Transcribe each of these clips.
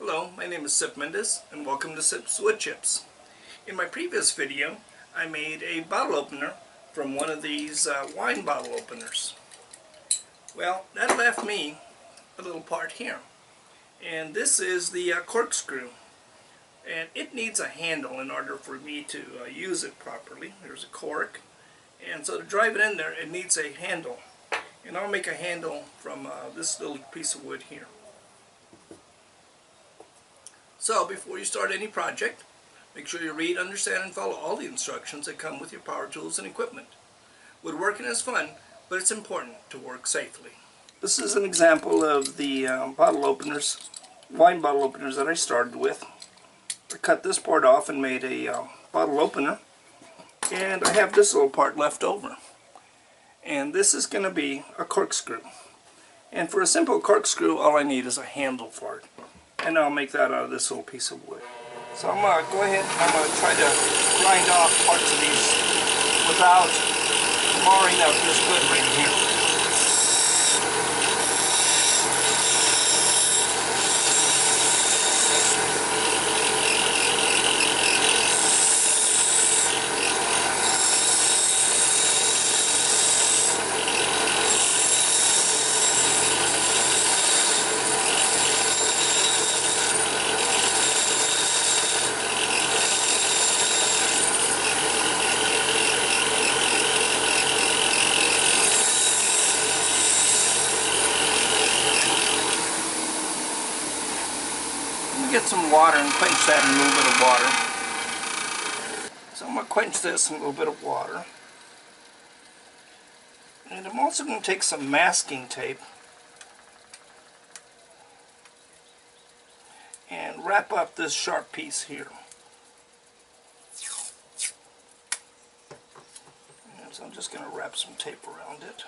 Hello, my name is Sip Mendez and welcome to Sip's Wood Chips. In my previous video I made a bottle opener from one of these wine bottle openers. Well, that left me a little part here, and this is the corkscrew, and it needs a handle in order for me to use it properly. There's a cork, and so to drive it in there it needs a handle, and I'll make a handle from this little piece of wood here. So before you start any project, make sure you read, understand, and follow all the instructions that come with your power tools and equipment. Woodworking is fun, but it's important to work safely. This is an example of the wine bottle openers that I started with. I cut this part off and made a bottle opener, and I have this little part left over. And this is going to be a corkscrew. And for a simple corkscrew, all I need is a handle for it. And I'll make that out of this little piece of wood. So I'm going to go ahead and I'm going to try to grind off parts of these without marring up this wood right here. Get some water and quench that in a little bit of water. So I'm going to quench this in a little bit of water. And I'm also going to take some masking tape and wrap up this sharp piece here. And so I'm just going to wrap some tape around it.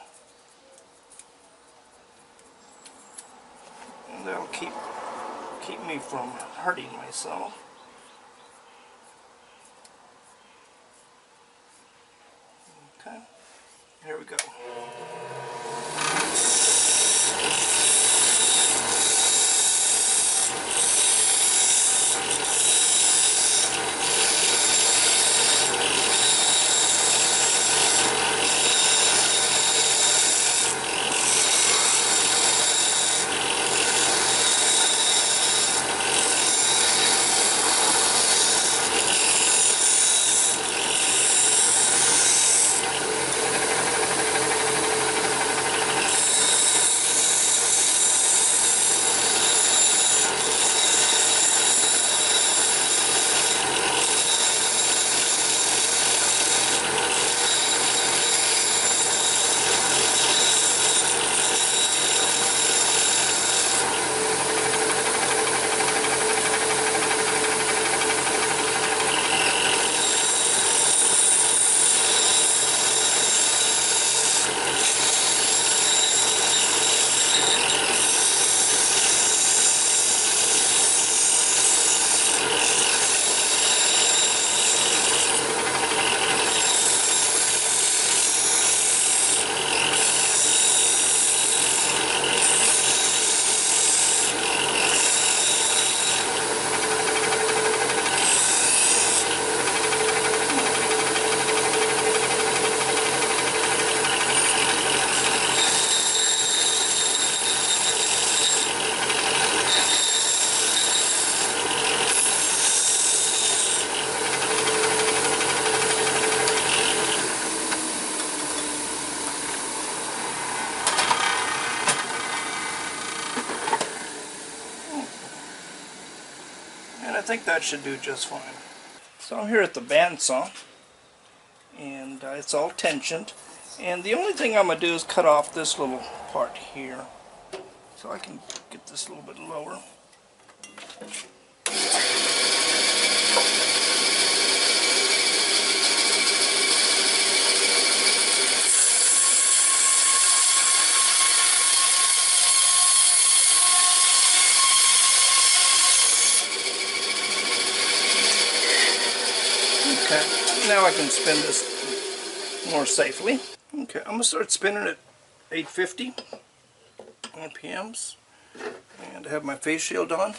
And that'll keep me from hurting myself. Okay, here we go. And I think that should do just fine. So I'm here at the bandsaw, and it's all tensioned. And the only thing I'm going to do is cut off this little part here, so I can get this a little bit lower. Okay, now I can spin this more safely. Okay, I'm going to start spinning at 850 RPMs, and I have my face shield on.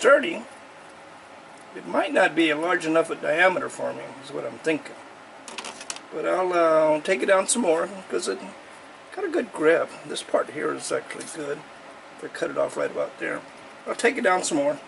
sturdy. It might not be a large enough a diameter for me, is what I'm thinking. But I'll take it down some more because it got a good grip. This part here is actually good. If I cut it off right about there. I'll take it down some more.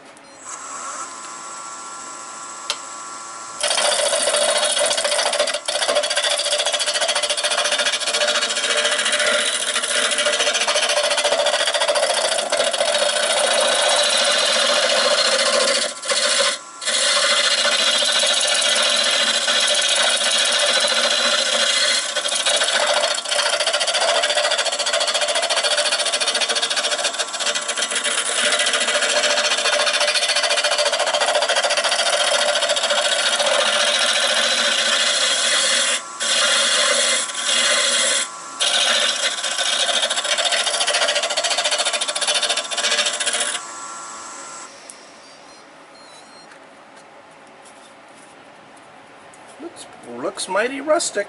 Looks mighty rustic.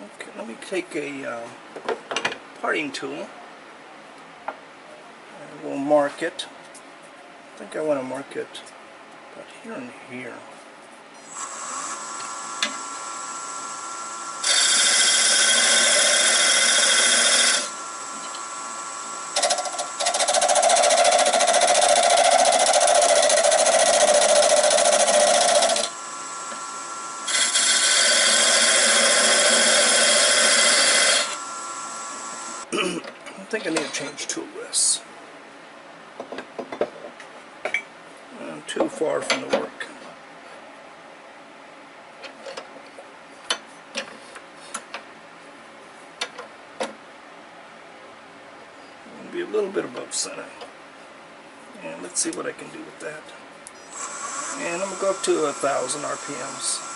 Okay, let me take a parting tool and we'll mark it. I think I want to mark it about here and here. I think I need to change tool rests. I'm too far from the work. I'll be a little bit above center. And let's see what I can do with that. And I'm going to go up to 1,000 RPMs.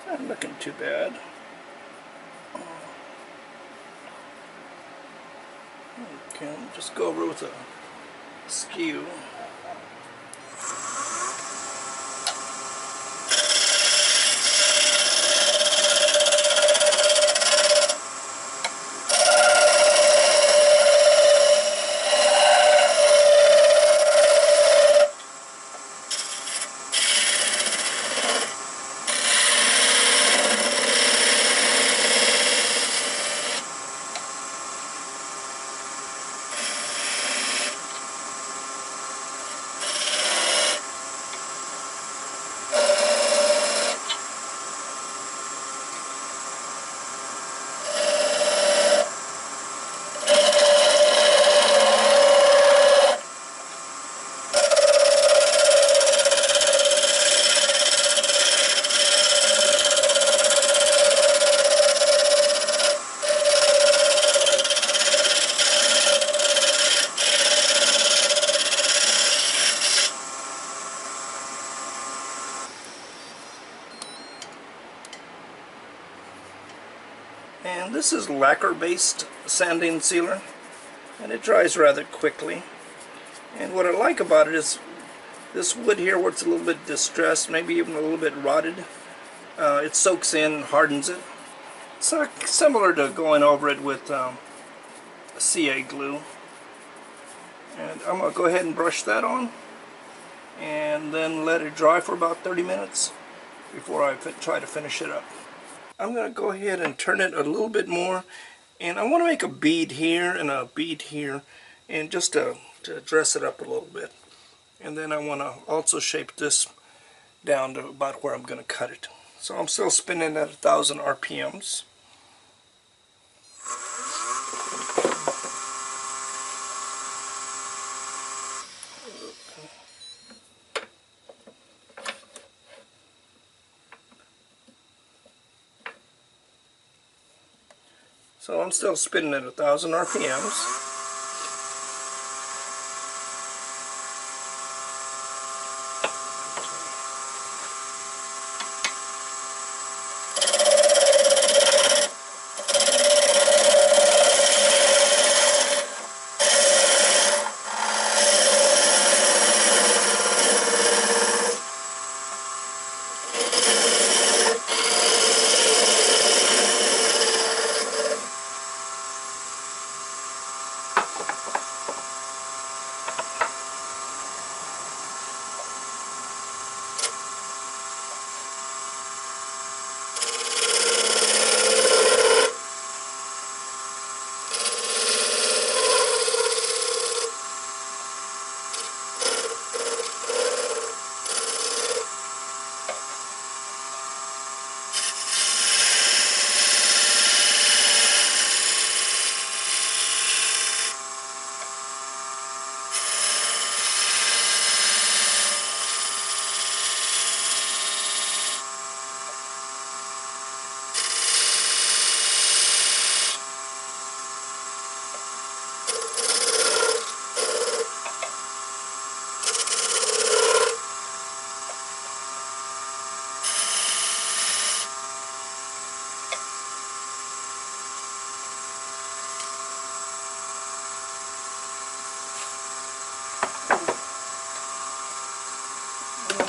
Not looking too bad. Okay, just go over with a skew. And this is lacquer-based sanding sealer, and it dries rather quickly. And what I like about it is this wood here, where it's a little bit distressed, maybe even a little bit rotted, it soaks in, hardens it. It's similar to going over it with CA glue. And I'm going to go ahead and brush that on and then let it dry for about 30 minutes before I try to finish it up. I'm going to go ahead and turn it a little bit more, and I want to make a bead here and a bead here, and just to dress it up a little bit. And then I want to also shape this down to about where I'm going to cut it. So I'm still spinning at 1,000 RPMs. So I'm still spinning at 1,000 RPMs.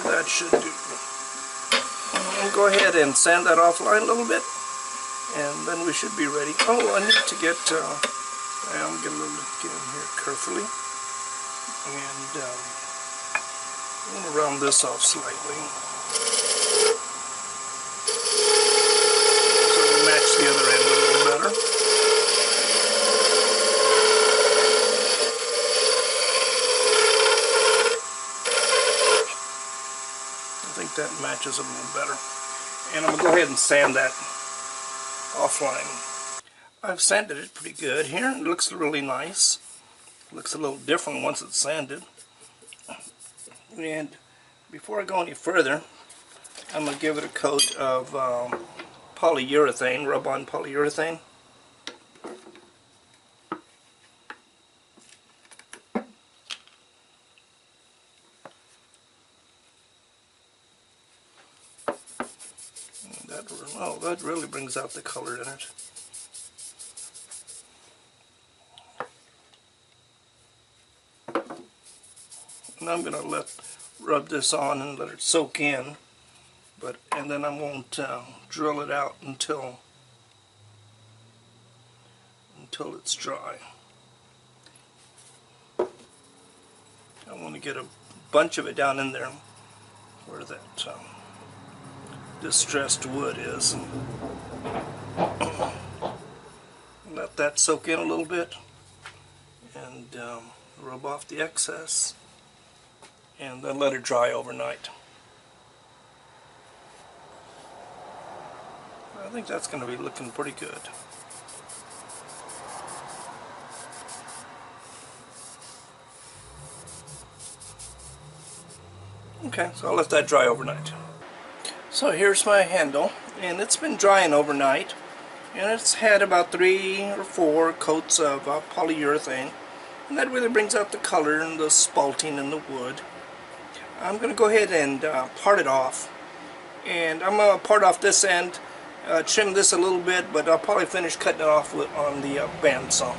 That should do. We'll go ahead and sand that offline a little bit, and then we should be ready. Oh, I need to get, I'm going to get in here carefully, and I'm going to round this off slightly, so we match the other end a little better. I think that matches a little better. And I'm going to go ahead and sand that offline. I've sanded it pretty good here. It looks really nice. It looks a little different once it's sanded. And before I go any further, I'm going to give it a coat of polyurethane, rub-on polyurethane. Oh, that really brings out the color in it. And I'm going to rub this on and let it soak in, and then I won't drill it out until it's dry. I want to get a bunch of it down in there where that distressed wood is, and let that soak in a little bit, and rub off the excess, and then let it dry overnight. I think that's going to be looking pretty good. Okay, so I'll let that dry overnight. So here's my handle, and it's been drying overnight, and it's had about 3 or 4 coats of polyurethane, and that really brings out the color and the spalting in the wood. I'm going to go ahead and part it off, and I'm going to part off this end trim this a little bit, but I'll probably finish cutting it off on the bandsaw.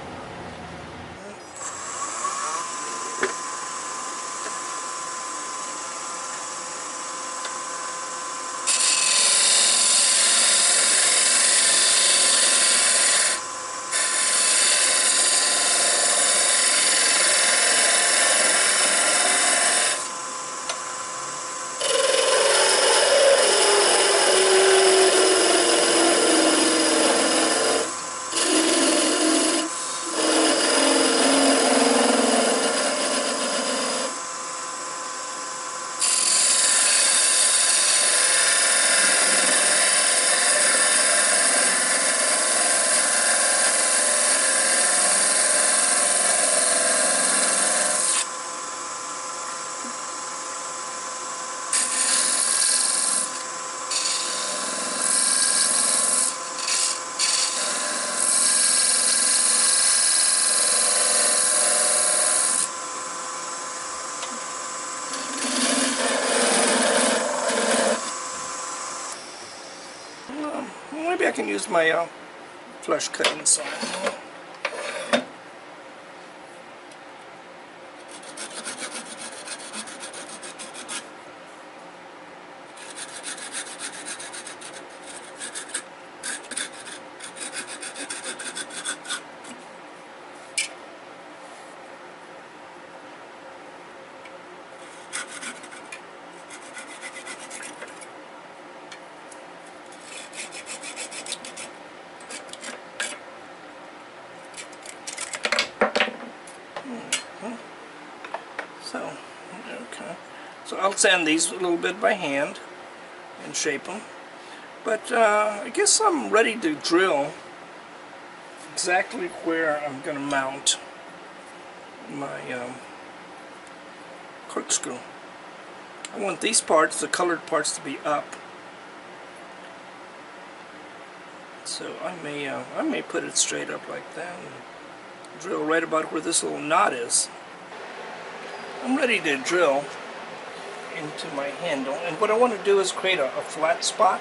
Maybe I can use my flush cutting saw. So I'll sand these a little bit by hand and shape them. But I guess I'm ready to drill exactly where I'm going to mount my corkscrew. I want these parts, the colored parts, to be up. So I may put it straight up like that and drill right about where this little knot is. I'm ready to drill into my handle, and what I want to do is create a flat spot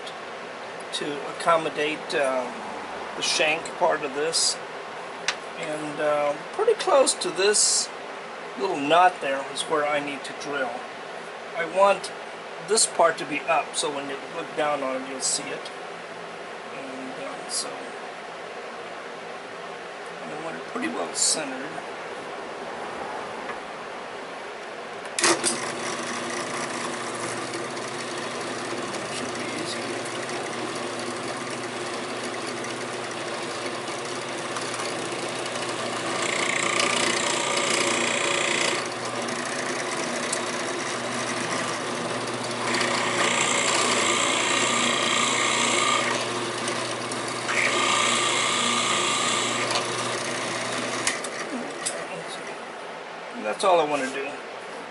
to accommodate the shank part of this, and pretty close to this little knot there is where I need to drill. I want this part to be up, so when you look down on it you'll see it, and so I want it pretty well centered. That's all I want to do.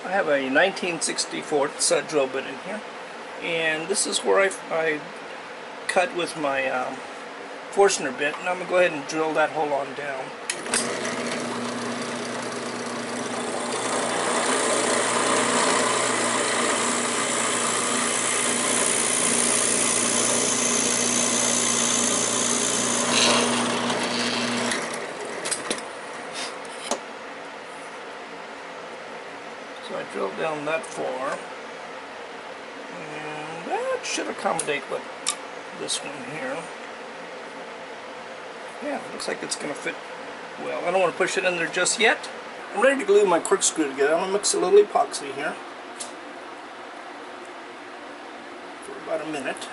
I have a 1964 drill bit in here, and this is where I cut with my Forstner bit, and I'm going to go ahead and drill that hole on down. So I drilled down that far, and that should accommodate what this one here. Yeah, it looks like it's going to fit well. I don't want to push it in there just yet. I'm ready to glue my corkscrew together. I'm going to mix a little epoxy here for about a minute.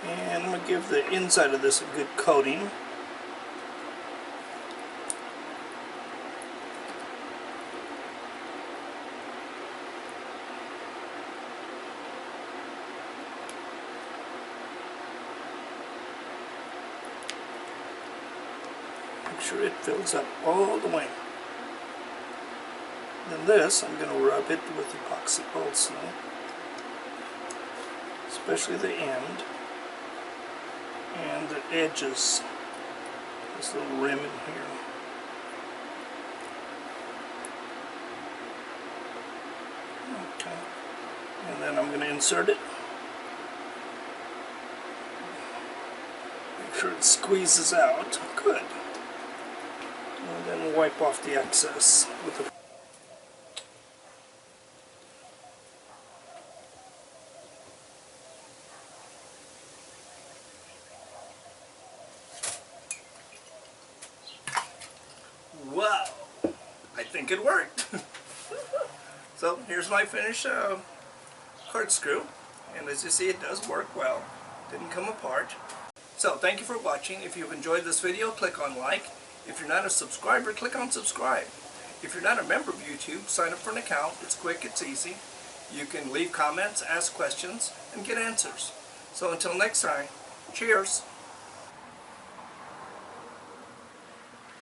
And I'm going to give the inside of this a good coating. Make sure it fills up all the way. Then this, I'm going to rub it with epoxy also, especially the end and the edges, this little rim in here. then I'm going to insert it. Make sure it squeezes out. Good. And then wipe off the excess with a Wow, I think it worked. So here's my finished corkscrew, and as you see, it does work well. Didn't come apart. So thank you for watching. If you've enjoyed this video, click on like. If you're not a subscriber, click on subscribe. If you're not a member of YouTube, sign up for an account. It's quick, it's easy. You can leave comments, ask questions, and get answers. So until next time, cheers.